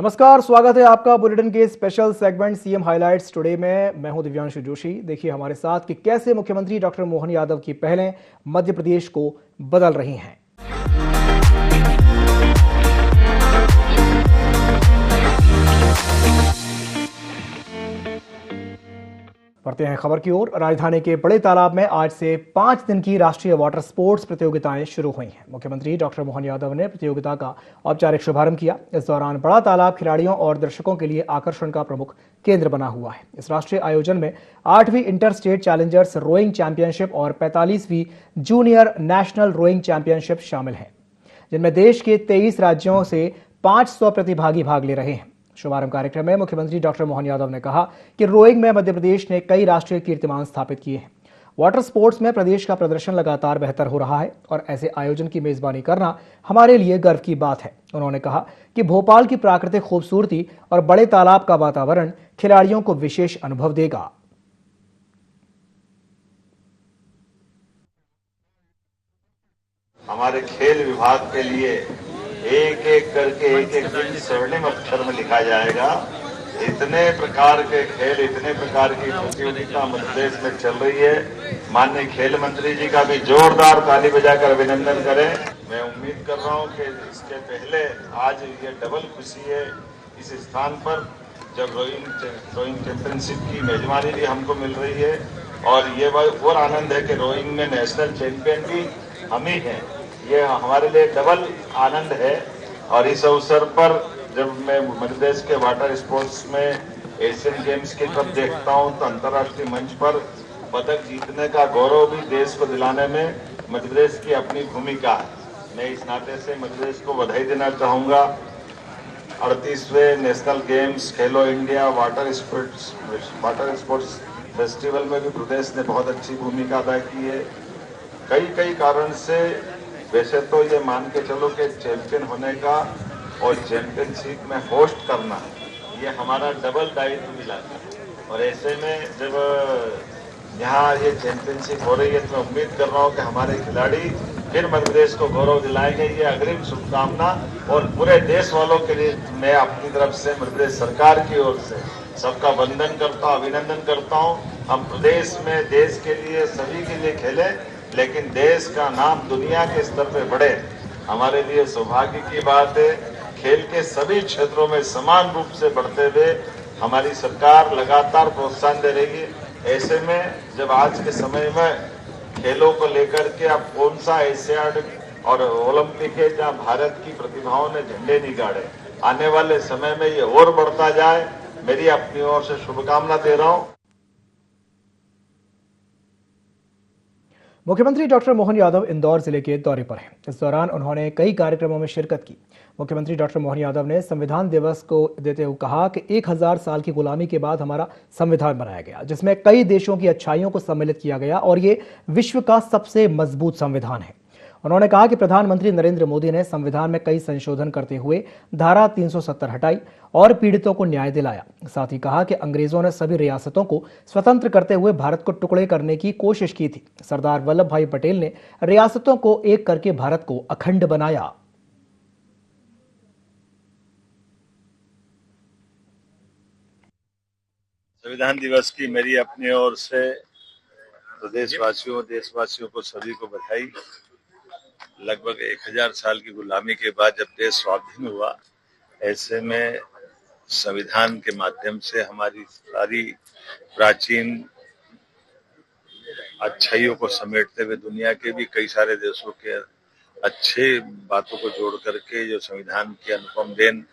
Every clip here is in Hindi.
नमस्कार, स्वागत है आपका बुलेटिन के special segment CM highlights today में। मैं हूं दिव्यांशु जोशी। देखिए हमारे साथ कि कैसे मुख्यमंत्री डॉक्टर मोहन यादव की पहलें मध्य प्रदेश को बदल रही हैं। बढ़ते हैं खबर की ओर। राजधानी के बड़े तालाब में आज से 5 दिन की राष्ट्रीय वाटर स्पोर्ट्स प्रतियोगिताएं शुरू हुई हैं। मुख्यमंत्री डॉक्टर मोहन यादव ने प्रतियोगिता का औपचारिक शुभारंभ किया। इस दौरान बड़ा तालाब खिलाड़ियों और दर्शकों के लिए आकर्षण का प्रमुख केंद्र बना हुआ है। इस राष्ट्रीय आयोजन में 8वीं inter state challengers rowing championship और 45वीं जूनियर नेशनल रोइंग चैंपियनशिप शामिल है, जिनमें देश के 23 राज्यों से 500 प्रतिभागी भाग ले रहे हैं। शुभारंभ कार्यक्रम में मुख्यमंत्री डॉक्टर मोहन यादव ने कहा कि रोइंग में मध्य प्रदेश ने कई राष्ट्रीय कीर्तिमान स्थापित किए हैं। वाटर स्पोर्ट्स में प्रदेश का प्रदर्शन लगातार बेहतर हो रहा है और ऐसे आयोजन की मेजबानी करना हमारे लिए गर्व की बात है। उन्होंने कहा कि भोपाल की प्राकृतिक खूबसूरती और बड़े तालाब का वातावरण खिलाड़ियों को विशेष अनुभव देगा। हमारे खेल विभाग के लिए एक एक करके एक दिन स्वर्णिम अक्षर में लिखा जाएगा। इतने प्रकार के खेल, इतने प्रकार की प्रतियोगिता मध्य प्रदेश में चल रही है। माननीय खेल मंत्री जी का भी जोरदार ताली बजाकर अभिनंदन करें। मैं उम्मीद कर रहा हूं कि इसके पहले आज ये डबल खुशी है इस स्थान पर जब रोइंग चैंपियनशिप की मेजबानी भी हमको मिल रही है, और ये और आनंद है कि रोइंग में नेशनल चैंपियन भी हम ही हैं। ये हमारे लिए डबल आनंद है। और इस अवसर पर जब मैं मध्य प्रदेश के वाटर स्पोर्ट्स में एशियन गेम्स की तरफ देखता हूं तो अंतर्राष्ट्रीय मंच पर पदक जीतने का गौरव भी देश को दिलाने में मध्य प्रदेश की अपनी भूमिका है। मैं इस नाते से मध्य प्रदेश को बधाई देना चाहूंगा। 38वें नेशनल गेम्स, खेलो इंडिया वाटर स्पोर्ट्स फेस्टिवल में भी प्रदेश ने बहुत अच्छी भूमिका अदा की है। कई कारण से वैसे तो ये मान के चलो कि चैंपियन होने का और चैंपियनशिप में होस्ट करना ये हमारा डबल दायित्व मिला था। और ऐसे में जब यहाँ ये चैंपियनशिप हो रही है तो मैं उम्मीद कर रहा हूँ कि हमारे खिलाड़ी फिर मध्य प्रदेश को गौरव दिलाएंगे। ये अग्रिम शुभकामना और पूरे देश वालों के लिए मैं अपनी तरफ से मध्य प्रदेश सरकार की ओर से सबका वंदन करता हूँ, अभिनंदन करता हूँ। हम प्रदेश में देश के लिए, सभी के लिए खेले, लेकिन देश का नाम दुनिया के स्तर पे बढ़े, हमारे लिए सौभाग्य की बात है। खेल के सभी क्षेत्रों में समान रूप से बढ़ते हुए हमारी सरकार लगातार प्रोत्साहन दे रही है। ऐसे में जब आज के समय में खेलों को लेकर के अब कौन सा एशियाड और ओलंपिक है जहां भारत की प्रतिभाओं ने झंडे नहीं गाड़े, आने वाले समय में ये और बढ़ता जाए, मेरी अपनी ओर से शुभकामना दे रहा हूं। मुख्यमंत्री डॉक्टर मोहन यादव इंदौर जिले के दौरे पर हैं। इस दौरान उन्होंने कई कार्यक्रमों में शिरकत की। मुख्यमंत्री डॉक्टर मोहन यादव ने संविधान दिवस को देते हुए कहा कि 1000 साल की गुलामी के बाद हमारा संविधान बनाया गया, जिसमें कई देशों की अच्छाइयों को सम्मिलित किया गया और ये विश्व का सबसे मजबूत संविधान है। उन्होंने कहा कि प्रधानमंत्री नरेंद्र मोदी ने संविधान में कई संशोधन करते हुए धारा 370 हटाई और पीड़ितों को न्याय दिलाया। साथ ही कहा कि अंग्रेजों ने सभी रियासतों को स्वतंत्र करते हुए भारत को टुकड़े करने की कोशिश की थी। सरदार वल्लभ भाई पटेल ने रियासतों को एक करके भारत को अखंड बनाया। संविधान दिवस की मेरी अपनी ओर से प्रदेशवासियों, देशवासियों को सभी को बधाई। लगभग 1000 साल की गुलामी के बाद जब देश स्वाधीन हुआ, ऐसे में संविधान के माध्यम से हमारी सारी प्राचीन अच्छाइयों को समेटते हुए दुनिया के भी कई सारे देशों के अच्छे बातों को जोड़ करके जो संविधान की अनुपम देन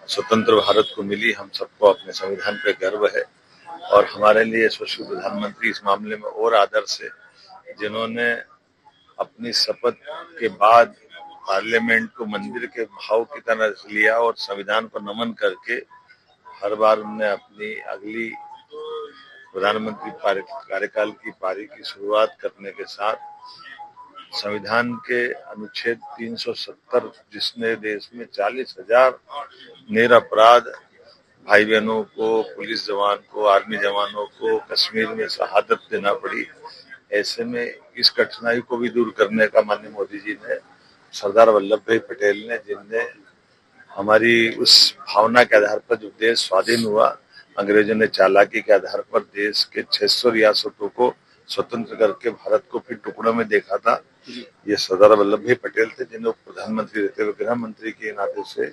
स्वतंत्र भारत को मिली, हम सबको अपने संविधान पे गर्व है। और हमारे लिए यशस्वी प्रधानमंत्री इस मामले में और आदर्श है, जिन्होंने अपनी शपथ के बाद पार्लियामेंट को मंदिर के भाव की तरह लिया और संविधान पर नमन करके हर बार उन्होंने अपनी अगली प्रधानमंत्री कार्यकाल की पारी की शुरुआत करने के साथ संविधान के अनुच्छेद 370, जिसने देश में 40,000 निरपराध भाई बहनों को, पुलिस जवान को, आर्मी जवानों को कश्मीर में शहादत देना पड़ी, ऐसे में इस कठिनाई को भी दूर करने का माननीय मोदी जी ने, सरदार वल्लभ भाई पटेल ने, जिनने हमारी उस भावना के आधार पर जो देश स्वाधीन हुआ, अंग्रेजों ने चालाकी के आधार पर देश के 600 रियासतों को स्वतंत्र करके भारत को फिर टुकड़ों में देखा था। ये सरदार वल्लभ भाई पटेल थे, जिन्हें प्रधानमंत्री रहते हुए गृह मंत्री के नाते से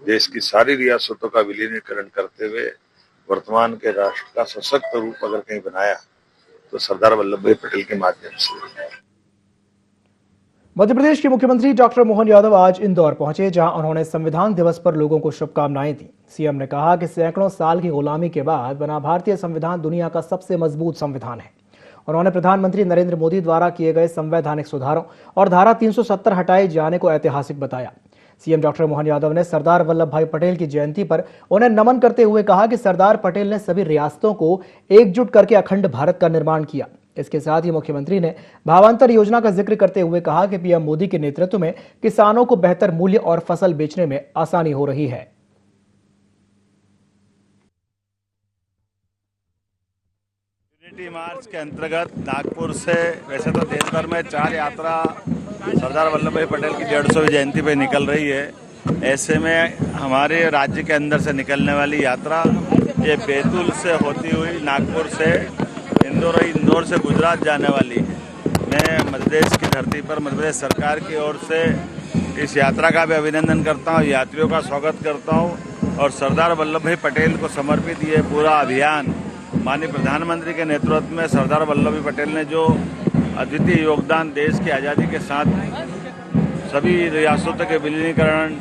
देश की सारी रियासतों का विलीनीकरण करते हुए वर्तमान के राष्ट्र का सशक्त रूप अगर कहीं बनाया तो सरदार वल्लभ भाई पटेल के माध्यम से। मध्य प्रदेश के मुख्यमंत्री डॉक्टर मोहन यादव आज इंदौर पहुंचे, जहां उन्होंने संविधान दिवस पर लोगों को शुभकामनाएं दी। सीएम ने कहा कि सैकड़ों साल की गुलामी के बाद बना भारतीय संविधान दुनिया का सबसे मजबूत संविधान है। उन्होंने प्रधानमंत्री नरेंद्र मोदी द्वारा किए गए संवैधानिक सुधारों और धारा 370 हटाए जाने को ऐतिहासिक बताया। सीएम डॉक्टर मोहन यादव ने सरदार वल्लभ भाई पटेल की जयंती पर उन्हें नमन करते हुए कहा कि सरदार पटेल ने सभी रियासतों को एकजुट करके अखंड भारत का निर्माण किया। इसके साथ ही मुख्यमंत्री ने भावांतर योजना का जिक्र करते हुए कहा कि पीएम मोदी के नेतृत्व में किसानों को बेहतर मूल्य और फसल बेचने में आसानी हो रही है। यूनिटी मार्च के अंतर्गत नागपुर से वैसे तो देश भर में 4 यात्रा सरदार वल्लभ भाई पटेल की 150वीं जयंती पे निकल रही है। ऐसे में हमारे राज्य के अंदर से निकलने वाली यात्रा ये बैतूल से होती हुई नागपुर से इंदौर से गुजरात जाने वाली है। मैं मध्य प्रदेश की धरती पर मध्य प्रदेश सरकार की ओर से इस यात्रा का भी अभिनंदन करता हूँ, यात्रियों का स्वागत करता हूँ और सरदार वल्लभ भाई पटेल को समर्पित ये पूरा अभियान माननीय प्रधानमंत्री के नेतृत्व में सरदार वल्लभ भाई पटेल ने जो अद्वितीय योगदान देश की आज़ादी के साथ सभी रियासतों के विलीनीकरण,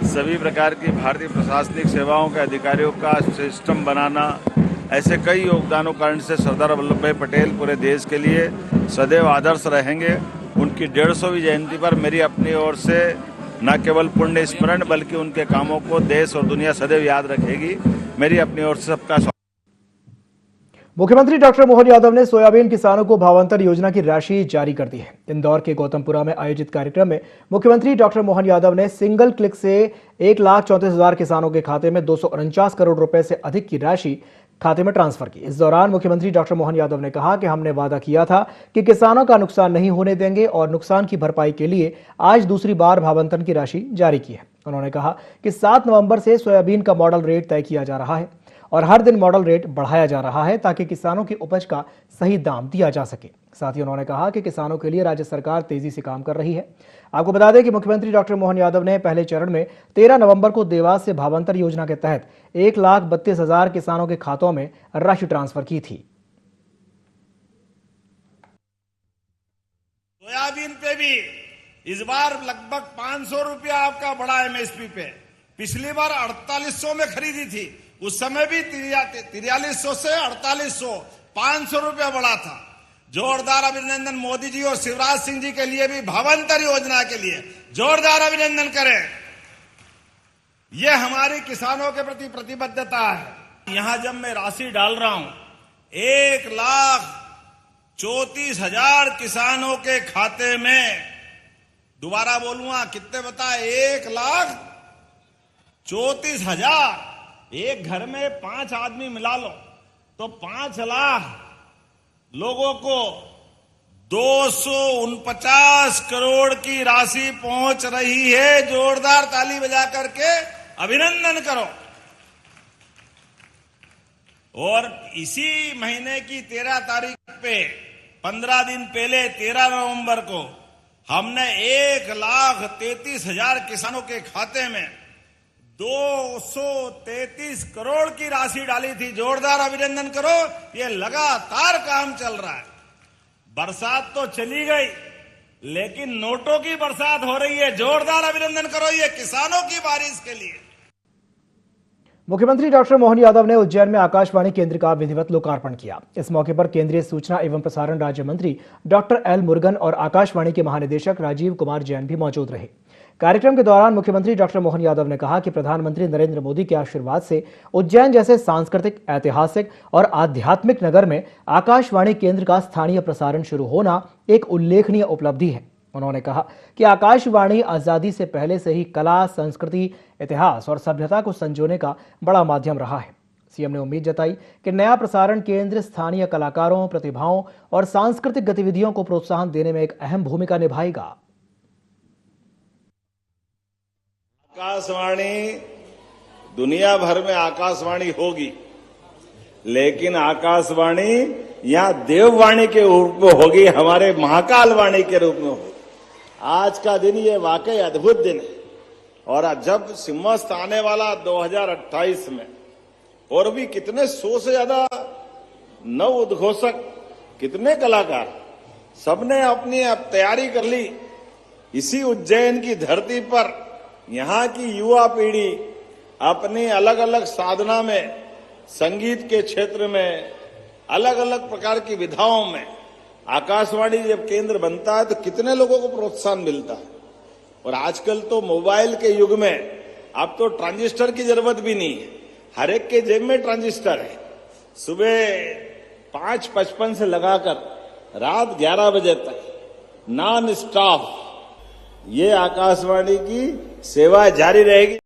सभी प्रकार की भारतीय प्रशासनिक सेवाओं के अधिकारियों का सिस्टम बनाना, ऐसे कई योगदानों कारण से सरदार वल्लभ भाई पटेल पूरे देश के लिए सदैव आदर्श रहेंगे। उनकी 150वीं जयंती पर मेरी अपनी ओर से न केवल पुण्य स्मरण बल्कि उनके कामों को देश और दुनिया सदैव याद रखेगी। मेरी अपनी ओर से सबका मुख्यमंत्री डॉक्टर मोहन यादव ने सोयाबीन किसानों को भावांतर योजना की राशि जारी कर दी है। इंदौर के गौतमपुरा में आयोजित कार्यक्रम में मुख्यमंत्री डॉक्टर मोहन यादव ने सिंगल क्लिक से 1,34,000 किसानों के खाते में 249 करोड़ रुपए से अधिक की राशि खाते में ट्रांसफर की। इस दौरान मुख्यमंत्री डॉक्टर मोहन यादव ने कहा कि हमने वादा किया था कि किसानों का नुकसान नहीं होने देंगे और नुकसान की भरपाई के लिए आज दूसरी बार भावांतरण की राशि जारी की है। उन्होंने कहा कि 7 नवंबर से सोयाबीन का मॉडल रेट तय किया जा रहा है और हर दिन मॉडल रेट बढ़ाया जा रहा है ताकि किसानों की उपज का सही दाम दिया जा सके। साथ ही उन्होंने कहा कि किसानों के लिए राज्य सरकार तेजी से काम कर रही है। आपको बता दें कि मुख्यमंत्री डॉक्टर मोहन यादव ने पहले चरण में 13 नवंबर को देवास से भावांतर योजना के तहत 1,32,000 किसानों के खातों में राशि ट्रांसफर की थी। सोयाबीन पे भी इस बार लगभग 500 रुपया आपका बढ़ा एमएसपी पे। पिछली बार 4800 में खरीदी थी, उस समय भी 4300 से 4800, 500 रुपया बढ़ा था। जोरदार अभिनंदन मोदी जी और शिवराज सिंह जी के लिए भी भावांतर योजना के लिए जोरदार अभिनंदन करें। यह हमारी किसानों के प्रति प्रतिबद्धता है। यहां जब मैं राशि डाल रहा हूं 1,34,000 किसानों के खाते में, दोबारा बोलूंगा कितने बताए, 1,34,000। एक घर में 5 आदमी मिला लो तो 5 लाख लोगों को 249 करोड़ की राशि पहुंच रही है। जोरदार ताली बजा करके अभिनंदन करो। और इसी महीने की 13 तारीख पे 15 दिन पहले 13 नवंबर को हमने 1,33,000 किसानों के खाते में 233 करोड़ की राशि डाली थी। जोरदार अभिनंदन करो। ये लगातार काम चल रहा है। बरसात तो चली गई लेकिन नोटों की बरसात हो रही है। जोरदार अभिनंदन करो ये किसानों की बारिश के लिए। मुख्यमंत्री डॉक्टर मोहन यादव ने उज्जैन में आकाशवाणी केंद्र का विधिवत लोकार्पण किया। इस मौके पर केंद्रीय सूचना एवं प्रसारण राज्य मंत्री डॉक्टर एल मुरुगन और आकाशवाणी के महानिदेशक राजीव कुमार जैन भी मौजूद रहे। कार्यक्रम के दौरान मुख्यमंत्री डॉक्टर मोहन यादव ने कहा कि प्रधानमंत्री नरेंद्र मोदी के आशीर्वाद से उज्जैन जैसे सांस्कृतिक, ऐतिहासिक और आध्यात्मिक नगर में आकाशवाणी केंद्र का स्थानीय प्रसारण शुरू होना एक उल्लेखनीय उपलब्धि है। उन्होंने कहा कि आकाशवाणी आजादी से पहले से ही कला, संस्कृति, इतिहास और सभ्यता को संजोने का बड़ा माध्यम रहा है। सीएम ने उम्मीद जताई कि नया प्रसारण केंद्र स्थानीय कलाकारों, प्रतिभाओं और सांस्कृतिक गतिविधियों को प्रोत्साहन देने में एक अहम भूमिका निभाएगा। आकाशवाणी दुनिया भर में आकाशवाणी होगी, लेकिन आकाशवाणी यहाँ देववाणी के रूप में होगी, हमारे महाकाल वाणी के रूप में होगी। आज का दिन ये वाकई अद्भुत दिन है और जब सिंहस्थ आने वाला 2028 में और भी कितने 100 से ज्यादा नव उद्घोषक, कितने कलाकार, सबने अपनी अब तैयारी कर ली। इसी उज्जैन की धरती पर यहाँ की युवा पीढ़ी अपनी अलग अलग साधना में, संगीत के क्षेत्र में, अलग अलग प्रकार की विधाओं में आकाशवाणी जब केंद्र बनता है तो कितने लोगों को प्रोत्साहन मिलता है। और आजकल तो मोबाइल के युग में अब तो ट्रांजिस्टर की जरूरत भी नहीं है, हर एक के जेब में ट्रांजिस्टर है। सुबह 5:55 से लगाकर रात 11 बजे तक नॉन स्टॉप ये आकाशवाणी की सेवा जारी रहेगी।